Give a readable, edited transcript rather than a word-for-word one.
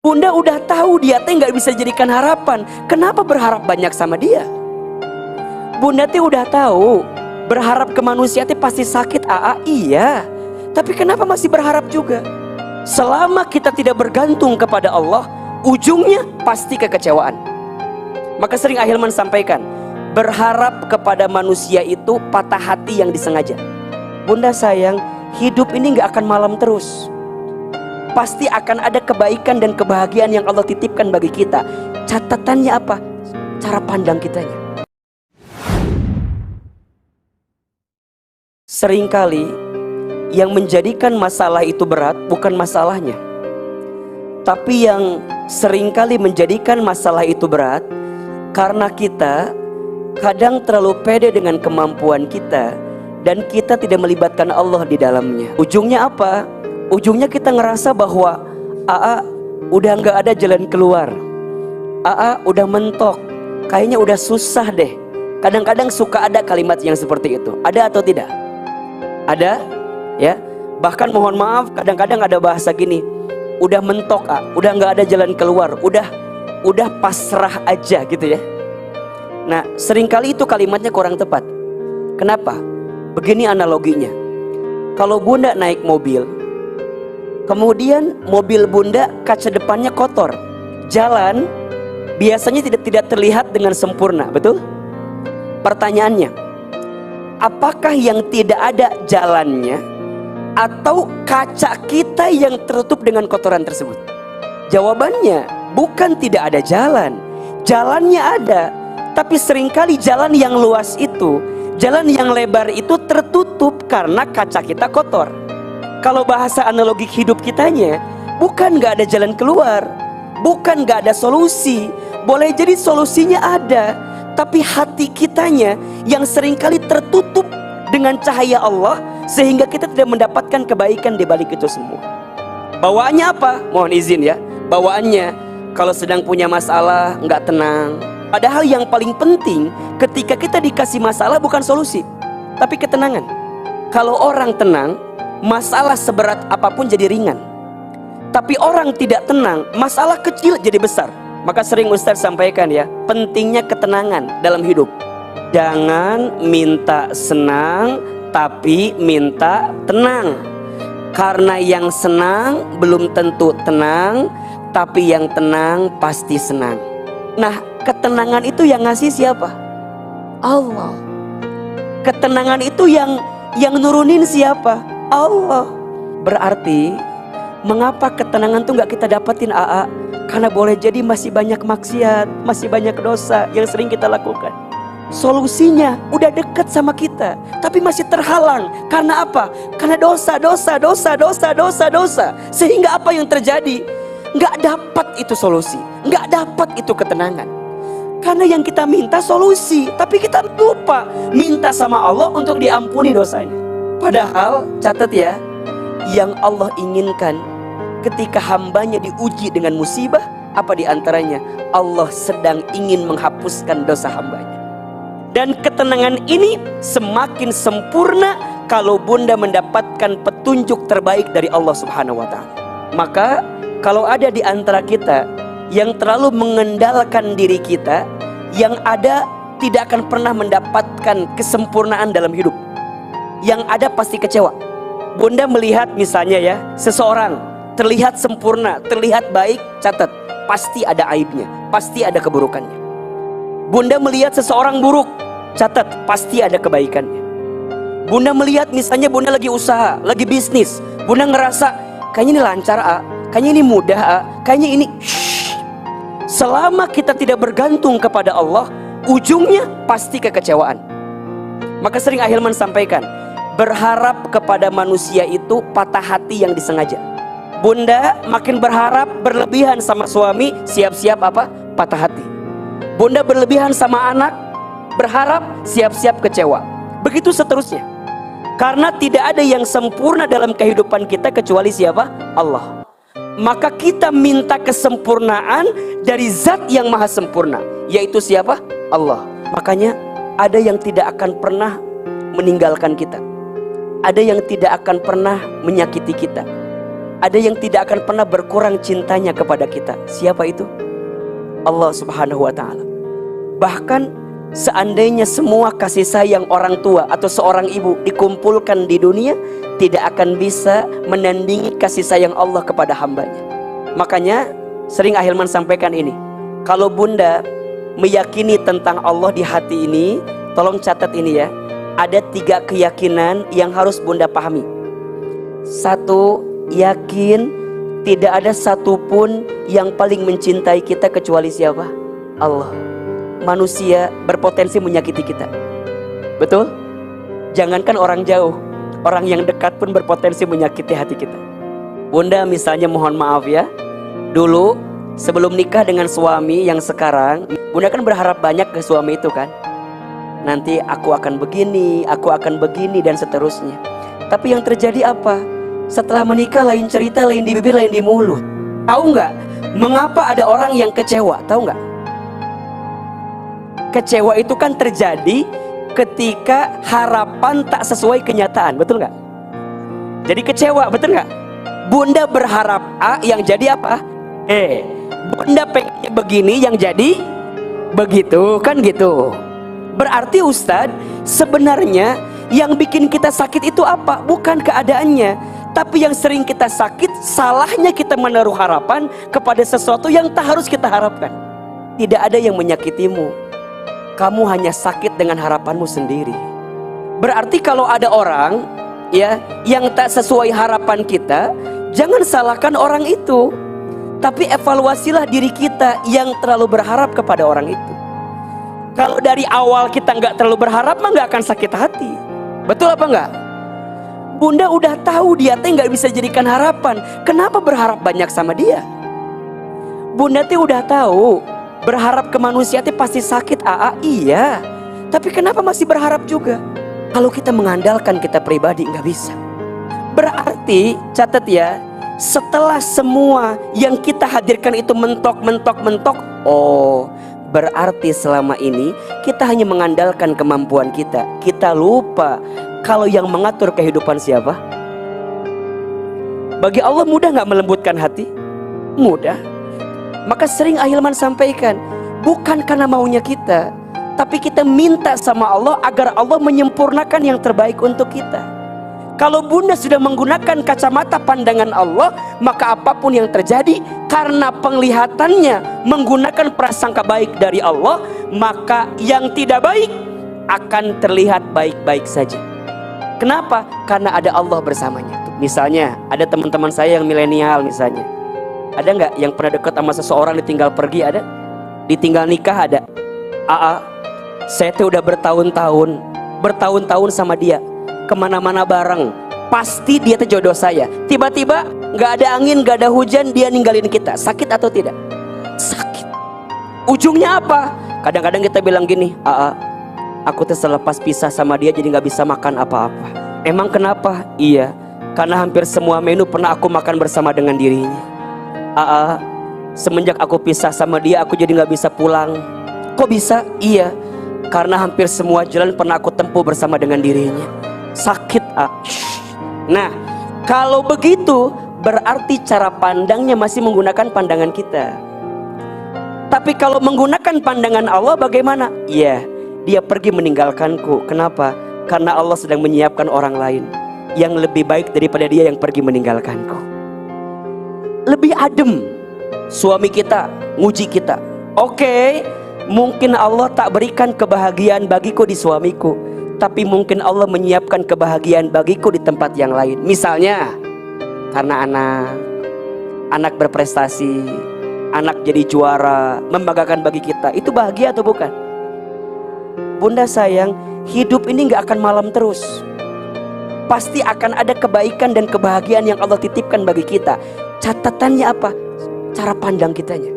Bunda udah tahu dia teh nggak bisa jadikan harapan. Kenapa berharap banyak sama dia? Bunda teh udah tahu berharap ke manusia teh pasti sakit. Iya. Tapi kenapa masih berharap juga? Selama kita tidak bergantung kepada Allah, ujungnya pasti kekecewaan. Maka sering Ahilman sampaikan, berharap kepada manusia itu patah hati yang disengaja. Bunda sayang, hidup ini nggak akan malam terus. Pasti akan ada kebaikan dan kebahagiaan yang Allah titipkan bagi kita. Catatannya apa? Cara pandang kitanya. Seringkali yang menjadikan masalah itu berat bukan masalahnya, tapi yang seringkali menjadikan masalah itu berat karena kita kadang terlalu pede dengan kemampuan kita dan kita tidak melibatkan Allah di dalamnya. Ujungnya apa? Ujungnya kita ngerasa bahwa udah nggak ada jalan keluar. Udah mentok. Kayaknya udah susah deh. Kadang-kadang suka ada kalimat yang seperti itu. Ada atau tidak? Ada, ya. Bahkan mohon maaf, kadang-kadang ada bahasa gini. Udah mentok, udah nggak ada jalan keluar. Udah pasrah aja gitu ya. Nah, seringkali itu kalimatnya kurang tepat. Kenapa? Begini analoginya. Kalau Bunda naik mobil, kemudian mobil Bunda kaca depannya kotor, jalan biasanya tidak terlihat dengan sempurna, betul? Pertanyaannya, apakah yang tidak ada jalannya atau kaca kita yang tertutup dengan kotoran tersebut? Jawabannya bukan tidak ada jalan, jalannya ada, tapi seringkali jalan yang luas itu, jalan yang lebar itu tertutup karena kaca kita kotor. Kalau bahasa analogi hidup kitanya, bukan gak ada jalan keluar, bukan gak ada solusi. Boleh jadi solusinya ada, tapi hati kitanya yang seringkali tertutup dengan cahaya Allah, sehingga kita tidak mendapatkan kebaikan di balik itu semua. Bawaannya apa? Mohon izin ya. Bawaannya, kalau sedang punya masalah, gak tenang. Padahal yang paling penting ketika kita dikasih masalah bukan solusi, tapi ketenangan. Kalau orang tenang, masalah seberat apapun jadi ringan. Tapi orang tidak tenang, masalah kecil jadi besar. Maka sering Ustaz sampaikan ya, pentingnya ketenangan dalam hidup. Jangan minta senang, tapi minta tenang. Karena yang senang belum tentu tenang, tapi yang tenang pasti senang. Nah, ketenangan itu yang ngasih siapa? Allah. Ketenangan itu yang nurunin siapa? Allah. Berarti mengapa ketenangan tuh gak kita dapetin Karena boleh jadi masih banyak maksiat, masih banyak dosa yang sering kita lakukan. Solusinya udah dekat sama kita, tapi masih terhalang. Karena apa? Karena dosa. Sehingga apa yang terjadi? Gak dapat itu solusi, gak dapat itu ketenangan. Karena yang kita minta solusi, tapi kita lupa minta sama Allah untuk diampuni dosanya. Padahal catat ya, yang Allah inginkan ketika hambanya diuji dengan musibah, apa diantaranya? Allah sedang ingin menghapuskan dosa hambanya. Dan ketenangan ini semakin sempurna kalau Bunda mendapatkan petunjuk terbaik dari Allah Subhanahu wa Ta'ala. Maka kalau ada di antara kita yang terlalu mengendalikan diri kita, yang ada tidak akan pernah mendapatkan kesempurnaan dalam hidup. Yang ada pasti kecewa. Bunda melihat misalnya ya, seseorang terlihat sempurna, terlihat baik, catat, pasti ada aibnya, pasti ada keburukannya. Bunda melihat seseorang buruk, catat, pasti ada kebaikannya. Bunda melihat misalnya Bunda lagi usaha, lagi bisnis, Bunda ngerasa kayaknya ini lancar, kayaknya ini mudah, kayaknya ini selama kita tidak bergantung kepada Allah, ujungnya pasti kekecewaan. Maka sering Ahilman sampaikan, berharap kepada manusia itu patah hati yang disengaja. Bunda makin berharap berlebihan sama suami, siap-siap apa? Patah hati. Bunda berlebihan sama anak, berharap, siap-siap kecewa. Begitu seterusnya. Karena tidak ada yang sempurna dalam kehidupan kita kecuali siapa? Allah. Maka kita minta kesempurnaan dari zat yang maha sempurna, yaitu siapa? Allah. Makanya ada yang tidak akan pernah meninggalkan kita, ada yang tidak akan pernah menyakiti kita, ada yang tidak akan pernah berkurang cintanya kepada kita. Siapa itu? Allah Subhanahu wa Ta'ala. Bahkan seandainya semua kasih sayang orang tua atau seorang ibu dikumpulkan di dunia, tidak akan bisa menandingi kasih sayang Allah kepada hambanya. Makanya sering Ahilman sampaikan ini, kalau bunda meyakini tentang Allah di hati ini, tolong catat ini ya. Ada 3 keyakinan yang harus bunda pahami. 1, yakin tidak ada satupun yang paling mencintai kita kecuali siapa? Allah. Manusia berpotensi menyakiti kita. Betul? Jangankan orang jauh, orang yang dekat pun berpotensi menyakiti hati kita. Bunda misalnya mohon maaf ya, dulu sebelum nikah dengan suami yang sekarang, bunda kan berharap banyak ke suami itu kan. Nanti aku akan begini, dan seterusnya. Tapi yang terjadi apa? Setelah menikah lain cerita, lain di bibir, lain di mulut. Tahu nggak? Mengapa ada orang yang kecewa? Tahu nggak? Kecewa itu kan terjadi ketika harapan tak sesuai kenyataan, betul nggak? Jadi kecewa, betul nggak? Bunda berharap A, yang jadi apa? Bunda pengennya begini, yang jadi begitu, kan gitu. Berarti Ustadz, sebenarnya yang bikin kita sakit itu apa? Bukan keadaannya, tapi yang sering kita sakit, salahnya kita menaruh harapan kepada sesuatu yang tak harus kita harapkan. Tidak ada yang menyakitimu, kamu hanya sakit dengan harapanmu sendiri. Berarti kalau ada orang ya yang tak sesuai harapan kita, jangan salahkan orang itu, tapi evaluasilah diri kita yang terlalu berharap kepada orang itu. Kalau dari awal kita nggak terlalu berharap, mah nggak akan sakit hati. Betul apa nggak? Bunda udah tahu dia teh nggak bisa jadikan harapan. Kenapa berharap banyak sama dia? Bunda teh udah tahu berharap ke manusia teh pasti sakit. Iya. Tapi kenapa masih berharap juga? Kalau kita mengandalkan kita pribadi nggak bisa. Berarti catat ya, setelah semua yang kita hadirkan itu mentok, berarti selama ini kita hanya mengandalkan kemampuan kita. Kita lupa kalau yang mengatur kehidupan siapa? Bagi Allah mudah gak melembutkan hati? Mudah. Maka sering Ahilman sampaikan, bukan karena maunya kita, tapi kita minta sama Allah agar Allah menyempurnakan yang terbaik untuk kita. Kalau bunda sudah menggunakan kacamata pandangan Allah, maka apapun yang terjadi karena penglihatannya menggunakan prasangka baik dari Allah, maka yang tidak baik akan terlihat baik-baik saja. Kenapa? Karena ada Allah bersamanya. Misalnya ada teman-teman saya yang milenial misalnya, ada nggak yang pernah dekat sama seseorang ditinggal pergi? Ada? Ditinggal nikah? Ada? Saya tuh udah bertahun-tahun sama dia, kemana-mana bareng, pasti dia tuh jodoh saya. Tiba-tiba nggak ada angin, nggak ada hujan, dia ninggalin kita. Sakit atau tidak? Sakit. Ujungnya apa? Kadang-kadang kita bilang gini, aku tuh selepas pisah sama dia jadi nggak bisa makan apa-apa. Emang kenapa? Iya, karena hampir semua menu pernah aku makan bersama dengan dirinya. Semenjak aku pisah sama dia, aku jadi nggak bisa pulang. Kok bisa? Iya, karena hampir semua jalan pernah aku tempuh bersama dengan dirinya. Sakit. Nah, kalau begitu berarti cara pandangnya masih menggunakan pandangan kita. Tapi kalau menggunakan pandangan Allah bagaimana? Iya, dia pergi meninggalkanku. Kenapa? Karena Allah sedang menyiapkan orang lain yang lebih baik daripada dia yang pergi meninggalkanku. Lebih adem suami kita nguji kita. Oke, mungkin Allah tak berikan kebahagiaan bagiku di suamiku, tapi mungkin Allah menyiapkan kebahagiaan bagiku di tempat yang lain. Misalnya karena anak berprestasi, anak jadi juara, membanggakan bagi kita. Itu bahagia atau bukan? Bunda sayang, hidup ini gak akan malam terus. Pasti akan ada kebaikan dan kebahagiaan yang Allah titipkan bagi kita. Catatannya apa? Cara pandang kitanya.